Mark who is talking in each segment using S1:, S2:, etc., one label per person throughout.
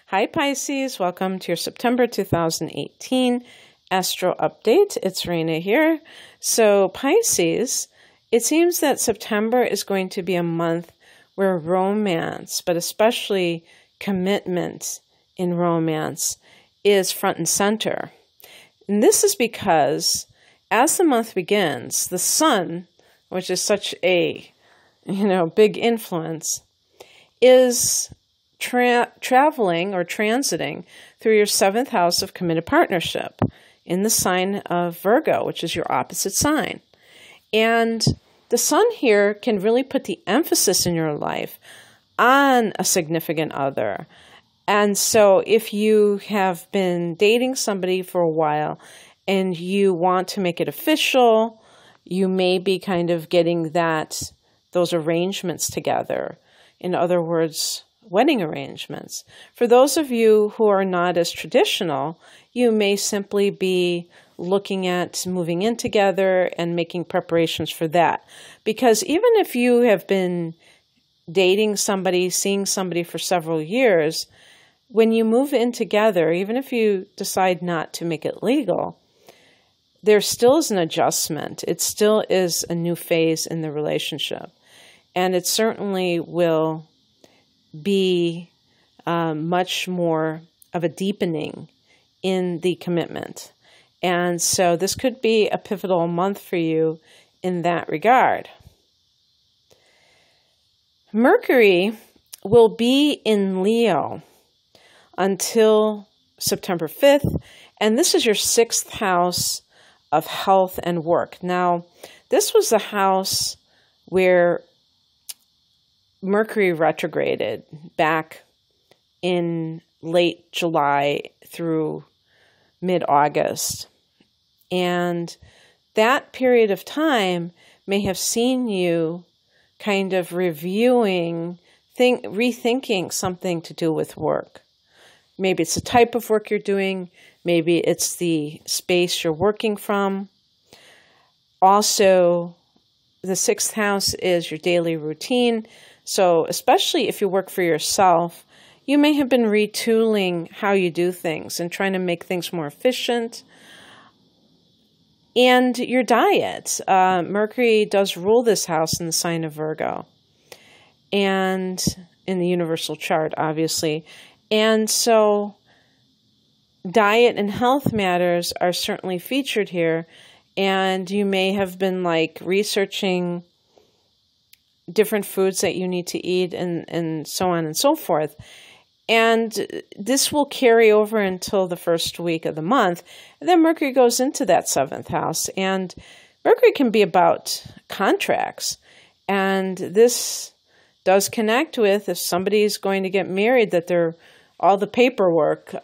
S1: Hi Pisces, welcome to your September 2018 Astro Update. It's Raina here. So Pisces, it seems that September is going to be a month where romance, but especially commitment in romance, is front and center. And this is because as the month begins, the sun, which is such a big influence, is traveling or transiting through your 7th house of committed partnership in the sign of Virgo, which is your opposite sign. And the sun here can really put the emphasis in your life on a significant other. And so if you have been dating somebody for a while and you want to make it official, you may be kind of getting those arrangements together. In other words, wedding arrangements. For those of you who are not as traditional, you may simply be looking at moving in together and making preparations for that. Because even if you have been dating somebody, seeing somebody for several years, when you move in together, even if you decide not to make it legal, there still is an adjustment. It still is a new phase in the relationship. And it certainly will be much more of a deepening in the commitment. And so this could be a pivotal month for you in that regard. Mercury will be in Leo until September 5th, and this is your 6th house of health and work. Now, this was the house where Mercury retrograded back in late July through mid-August. And that period of time may have seen you kind of rethinking something to do with work. Maybe it's the type of work you're doing. Maybe it's the space you're working from. Also, the 6th house is your daily routine. So especially if you work for yourself, you may have been retooling how you do things and trying to make things more efficient. And your diet. Mercury does rule this house in the sign of Virgo. And in the universal chart, obviously. And so diet and health matters are certainly featured here. And you may have been researching different foods that you need to eat and so on and so forth. And this will carry over until the first week of the month. And then Mercury goes into that 7th house. And Mercury can be about contracts. And this does connect with if somebody's going to get married, that all the paperwork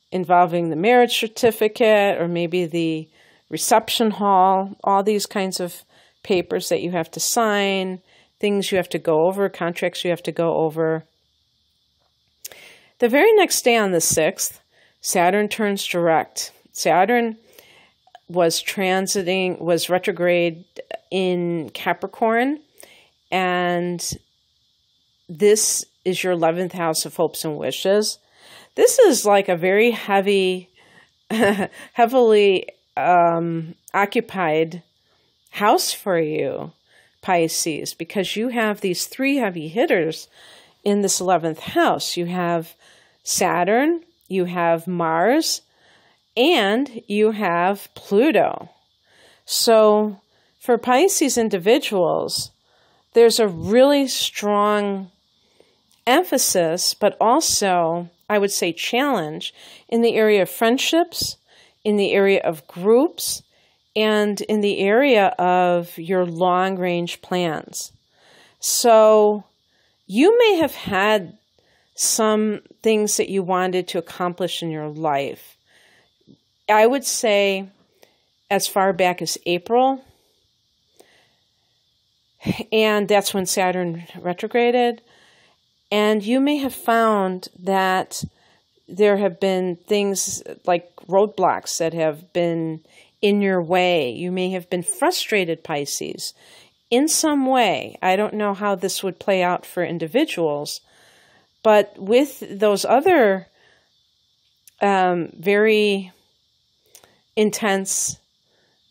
S1: involving the marriage certificate or maybe the reception hall, all these kinds of papers that you have to sign, things you have to go over, contracts you have to go over. The very next day on the 6th, Saturn turns direct. Saturn was retrograde in Capricorn, and this is your 11th house of hopes and wishes. This is like a very heavily occupied house for you, Pisces, because you have these 3 heavy hitters in this 11th house. You have Saturn, you have Mars, and you have Pluto. So for Pisces individuals, there's a really strong emphasis, but also, I would say, challenge in the area of friendships, in the area of groups, and in the area of your long-range plans. So you may have had some things that you wanted to accomplish in your life. I would say as far back as April, and that's when Saturn retrograded. And you may have found that there have been things like roadblocks that have been in your way. You may have been frustrated, Pisces, in some way. I don't know how this would play out for individuals, But with those other very intense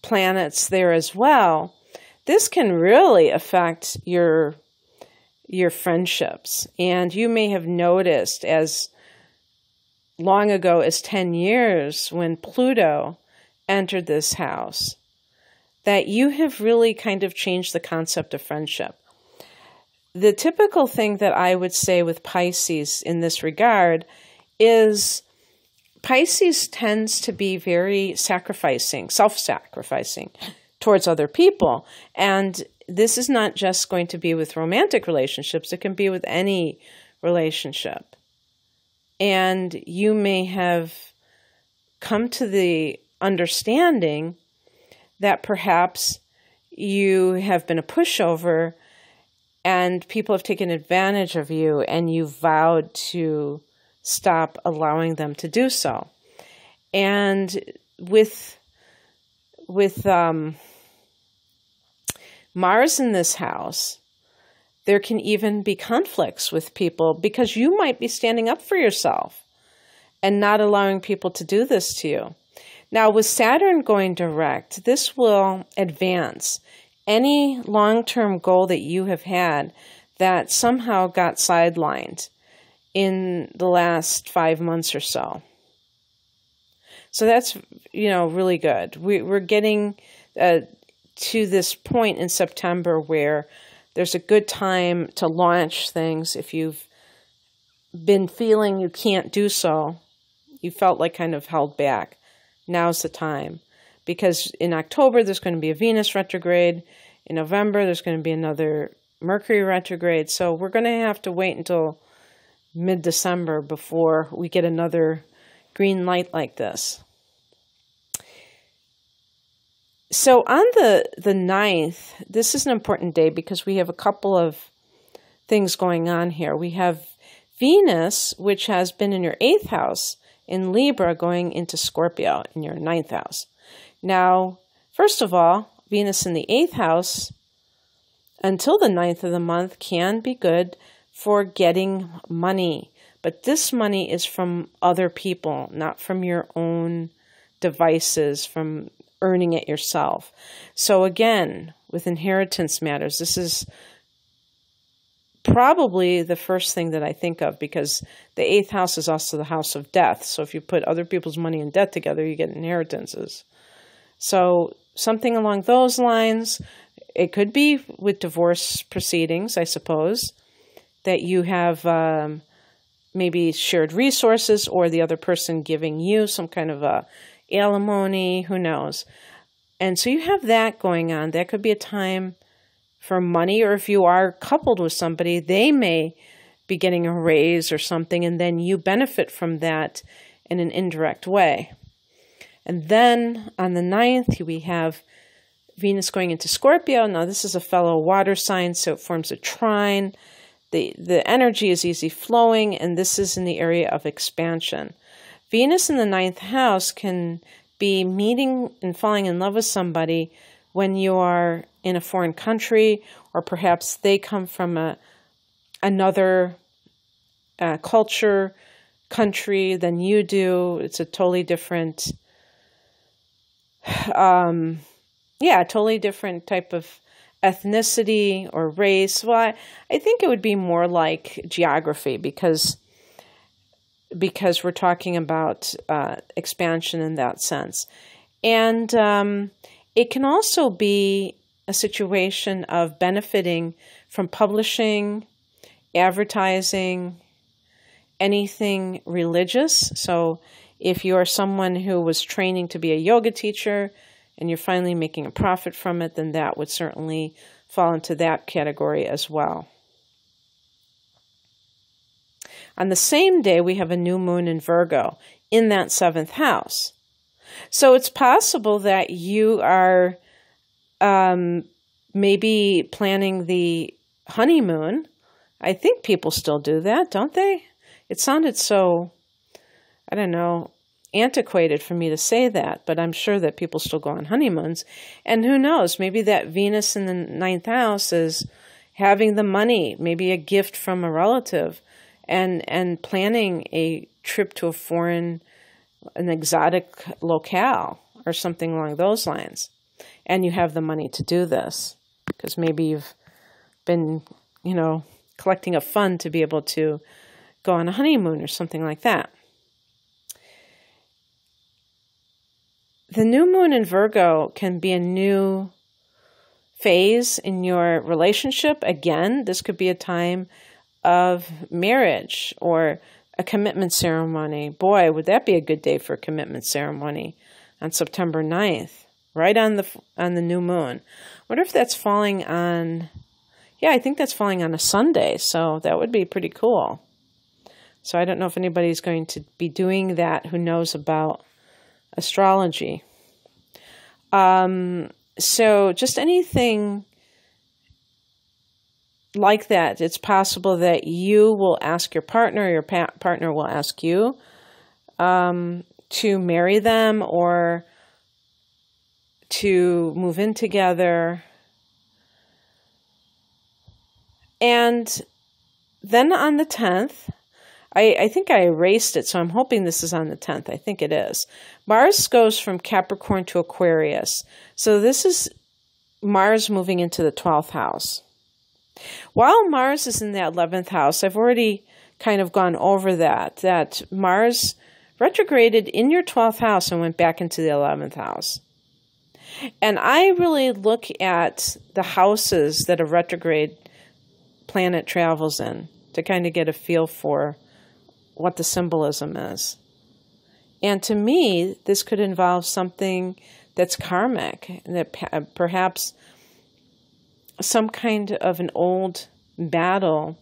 S1: planets there as well, this can really affect your friendships. And you may have noticed as long ago as 10 years when Pluto entered this house, that you have really kind of changed the concept of friendship. The typical thing that I would say with Pisces in this regard is Pisces tends to be very sacrificing, self-sacrificing towards other people. And this is not just going to be with romantic relationships. It can be with any relationship. And you may have come to the understanding that perhaps you have been a pushover and people have taken advantage of you, and you vowed to stop allowing them to do so. And with Mars in this house, there can even be conflicts with people because you might be standing up for yourself and not allowing people to do this to you. Now, with Saturn going direct, this will advance any long-term goal that you have had that somehow got sidelined in the last 5 months or so. So that's, really good. We're getting to this point in September where there's a good time to launch things. If you've been feeling you can't do so, you felt like kind of held back, now's the time. Because in October, there's going to be a Venus retrograde. In November, there's going to be another Mercury retrograde. So we're going to have to wait until mid-December before we get another green light like this. So on the 9th, this is an important day because we have a couple of things going on here. We have Venus, which has been in your 8th house in Libra, going into Scorpio in your 9th house. Now, first of all, Venus in the 8th house until the 9th of the month can be good for getting money. But this money is from other people, not from your own devices, from earning it yourself. So again, with inheritance matters, this is probably the first thing that I think of because the 8th house is also the house of death. So if you put other people's money and death together, you get inheritances. So something along those lines. It could be with divorce proceedings, I suppose, that you have maybe shared resources or the other person giving you some kind of a alimony, who knows. And so you have that going on. That could be a time for money, or if you are coupled with somebody, they may be getting a raise or something, and then you benefit from that in an indirect way. And then on the 9th, we have Venus going into Scorpio. Now, this is a fellow water sign, so it forms a trine. The energy is easy flowing, and this is in the area of expansion. Venus in the 9th house can be meeting and falling in love with somebody when you are in a foreign country, or perhaps they come from another culture, country than you do. It's a totally different, totally different type of ethnicity or race. Well, I think it would be more like geography because we're talking about expansion in that sense. And it can also be a situation of benefiting from publishing, advertising, anything religious. So if you are someone who was training to be a yoga teacher and you're finally making a profit from it, then that would certainly fall into that category as well. On the same day, we have a new moon in Virgo in that 7th house. So it's possible that you are maybe planning the honeymoon. I think people still do that, don't they? It sounded so, I don't know, antiquated for me to say that, but I'm sure that people still go on honeymoons. And who knows, maybe that Venus in the 9th house is having the money, maybe a gift from a relative, and planning a trip to an exotic locale or something along those lines. And you have the money to do this because maybe you've been, collecting a fund to be able to go on a honeymoon or something like that. The new moon in Virgo can be a new phase in your relationship. Again, this could be a time of marriage or a commitment ceremony. Boy, would that be a good day for a commitment ceremony on September 9th, right on the new moon. I wonder if that's falling on, I think that's falling on a Sunday, so that would be pretty cool. So I don't know if anybody's going to be doing that who knows about astrology. So just anything like that, it's possible that you will ask your partner, or your partner will ask you to marry them or to move in together. And then on the 10th, I think I erased it, so I'm hoping this is on the 10th. I think it is. Mars goes from Capricorn to Aquarius. So this is Mars moving into the 12th house. While Mars is in the 11th house, I've already kind of gone over that Mars retrograded in your 12th house and went back into the 11th house. And I really look at the houses that a retrograde planet travels in to kind of get a feel for what the symbolism is. And to me, this could involve something that's karmic, that perhaps some kind of an old battle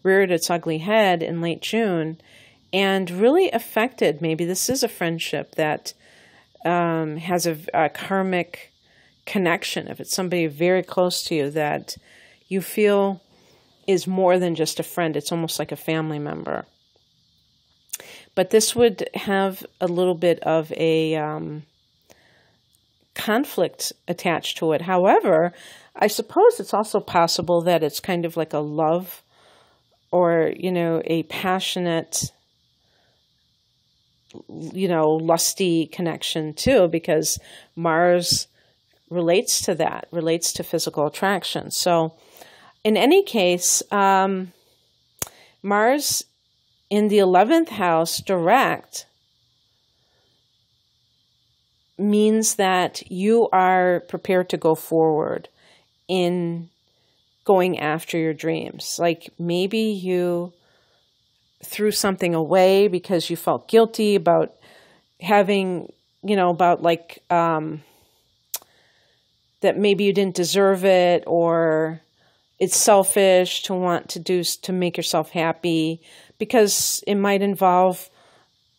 S1: reared its ugly head in late June and really affected, maybe this is a friendship that has a karmic connection. If it's somebody very close to you that you feel is more than just a friend, it's almost like a family member. But this would have a little bit of a conflict attached to it. However, I suppose it's also possible that it's kind of like a love or, a passionate, lusty connection too, because Mars relates to that, relates to physical attraction. So in any case, Mars in the 11th house direct means that you are prepared to go forward in going after your dreams. Like maybe you threw something away because you felt guilty about having, that maybe you didn't deserve it, or it's selfish to want to make yourself happy, because it might involve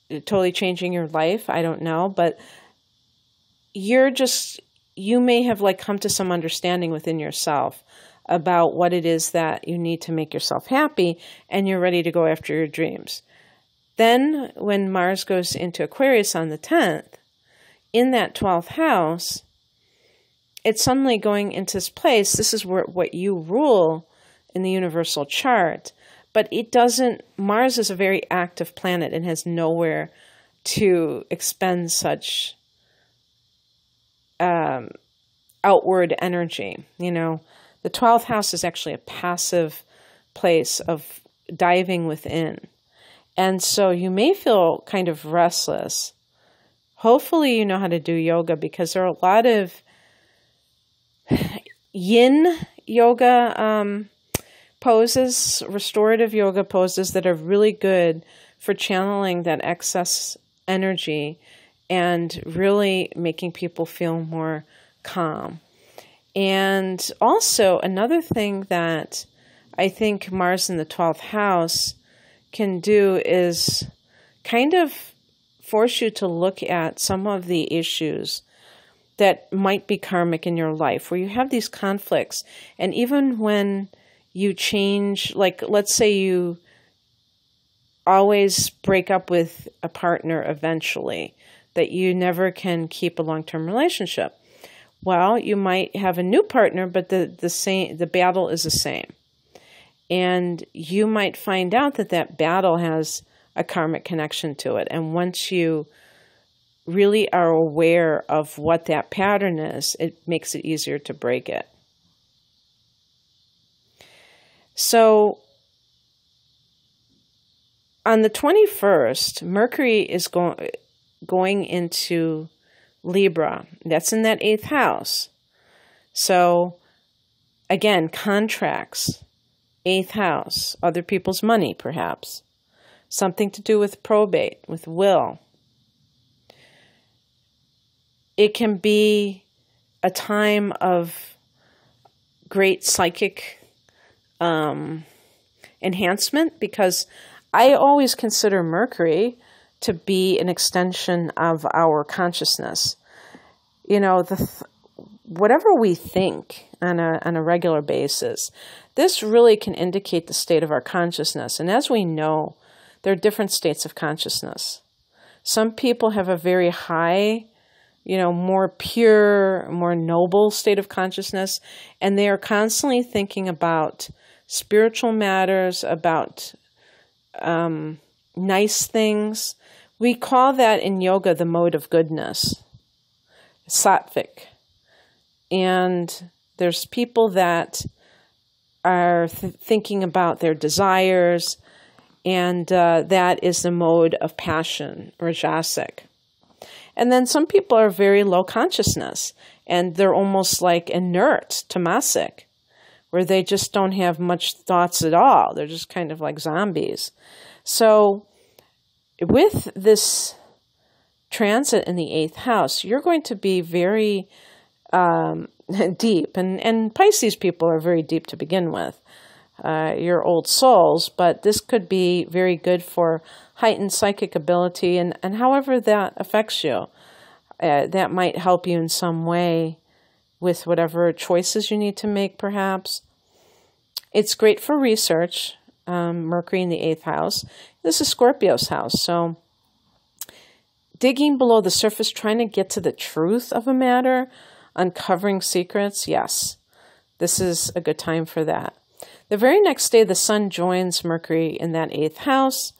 S1: totally changing your life. I don't know, but you may have come to some understanding within yourself about what it is that you need to make yourself happy, and you're ready to go after your dreams. Then when Mars goes into Aquarius on the 10th, in that 12th house, it's suddenly going into this place. This is what you rule in the universal chart. But Mars is a very active planet and has nowhere to expend such outward energy. The 12th house is actually a passive place of diving within. And so you may feel kind of restless. Hopefully you know how to do yoga, because there are a lot of yin yoga poses, restorative yoga poses that are really good for channeling that excess energy and really making people feel more calm. And also another thing that I think Mars in the 12th house can do is kind of force you to look at some of the issues that might be karmic in your life, where you have these conflicts. And even when you change, let's say you always break up with a partner eventually, that you never can keep a long-term relationship. Well, you might have a new partner, but the battle is the same. And you might find out that that battle has a karmic connection to it. And once you really are aware of what that pattern is, it makes it easier to break it. So on the 21st, Mercury is going into Libra. That's in that 8th house. So again, contracts, 8th house, other people's money perhaps, something to do with probate, with will. It can be a time of great psychic enhancement, because I always consider Mercury to be an extension of our consciousness. You know, whatever we think on a regular basis, this really can indicate the state of our consciousness. And as we know, there are different states of consciousness. Some people have a very high, more pure, more noble state of consciousness, and they are constantly thinking about spiritual matters, about nice things. We call that in yoga the mode of goodness, sattvic. And there's people that are thinking about their desires, and that is the mode of passion, rajasic. And then some people are very low consciousness, and they're almost like inert, tamasic, where they just don't have much thoughts at all. They're just kind of like zombies. So with this transit in the 8th house, you're going to be very deep. And Pisces people are very deep to begin with. You're old souls, but this could be very good for heightened psychic ability, and however that affects you. That might help you in some way with whatever choices you need to make, perhaps. It's great for research, Mercury in the 8th house. This is Scorpio's house, so digging below the surface, trying to get to the truth of a matter, uncovering secrets, yes, this is a good time for that. The very next day, the sun joins Mercury in that 8th house,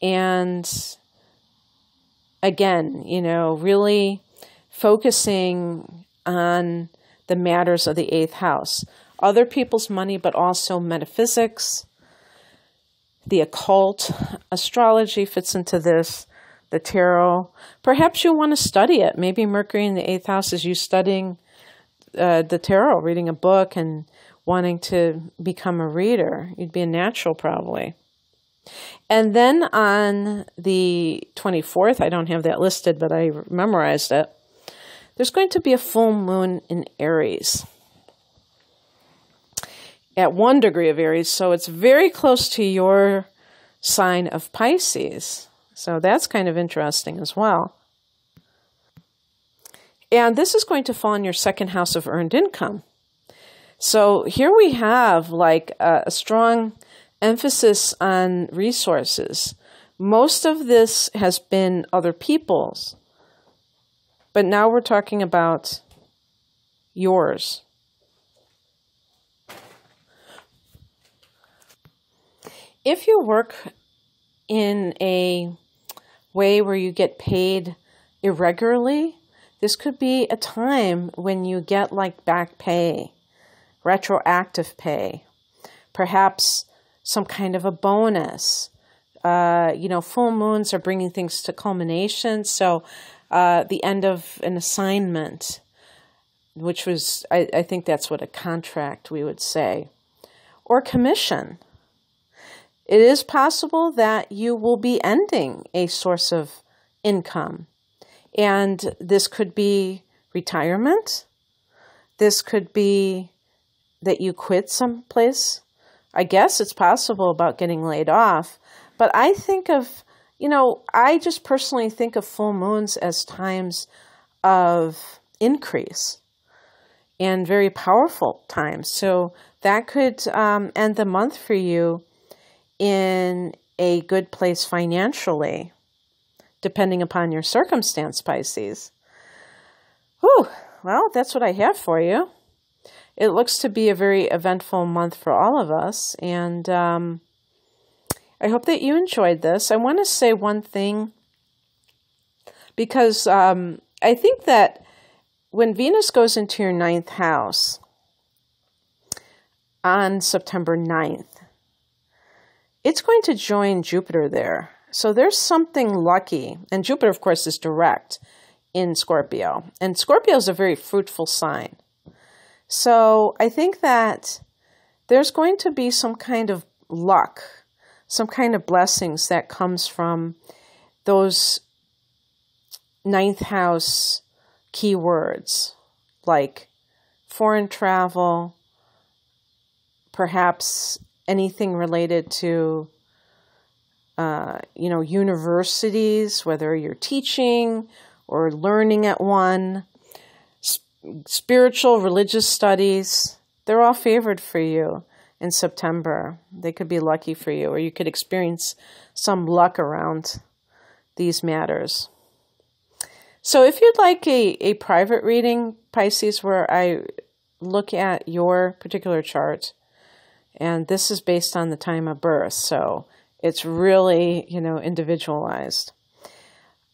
S1: and again, really focusing on the matters of the 8th house. Other people's money, but also metaphysics, the occult. Astrology fits into this, the tarot. Perhaps you want to study it. Maybe Mercury in the 8th house is you studying the tarot, reading a book and wanting to become a reader. You'd be a natural probably. And then on the 24th, I don't have that listed, but I memorized it. There's going to be a full moon in Aries at 1 degree of Aries. So it's very close to your sign of Pisces. So that's kind of interesting as well. And this is going to fall in your 2nd house of earned income. So here we have like a strong emphasis on resources. Most of this has been other people's, but now we're talking about yours. If you work in a way where you get paid irregularly, this could be a time when you get like back pay, retroactive pay, perhaps some kind of a bonus. Full moons are bringing things to culmination. So the end of an assignment, which was, I think that's what a contract we would say, or commission. It is possible that you will be ending a source of income. And this could be retirement. This could be that you quit someplace. I guess it's possible about getting laid off. But I think of, I just personally think of full moons as times of increase and very powerful times. So that could end the month for you in a good place financially, depending upon your circumstance, Pisces. Whew, well, that's what I have for you. it looks to be a very eventful month for all of us. And I hope that you enjoyed this. I want to say one thing, because I think that when Venus goes into your 9th house on September 9th, it's going to join Jupiter there. So there's something lucky. And Jupiter, of course, is direct in Scorpio. And Scorpio is a very fruitful sign. So I think that there's going to be some kind of luck, some kind of blessings that comes from those 9th house keywords, like foreign travel, perhaps anything related to, universities, whether you're teaching or learning at one, spiritual, religious studies. They're all favored for you in September. They could be lucky for you, or you could experience some luck around these matters. So if you'd like a private reading, Pisces, where I look at your particular chart, and this is based on the time of birth, so it's really, individualized.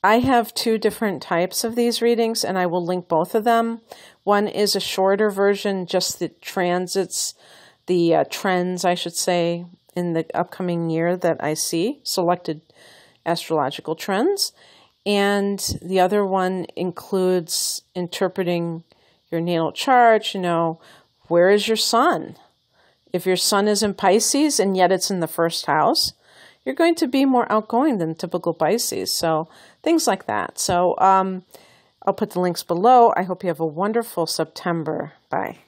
S1: I have 2 different types of these readings, and I will link both of them. One is a shorter version, just the transits, the trends, I should say, in the upcoming year that I see, selected astrological trends. And the other one includes interpreting your natal chart, where is your sun? If your sun is in Pisces and yet it's in the 1st house, you're going to be more outgoing than typical Pisces. So things like that. So I'll put the links below. I hope you have a wonderful September. Bye.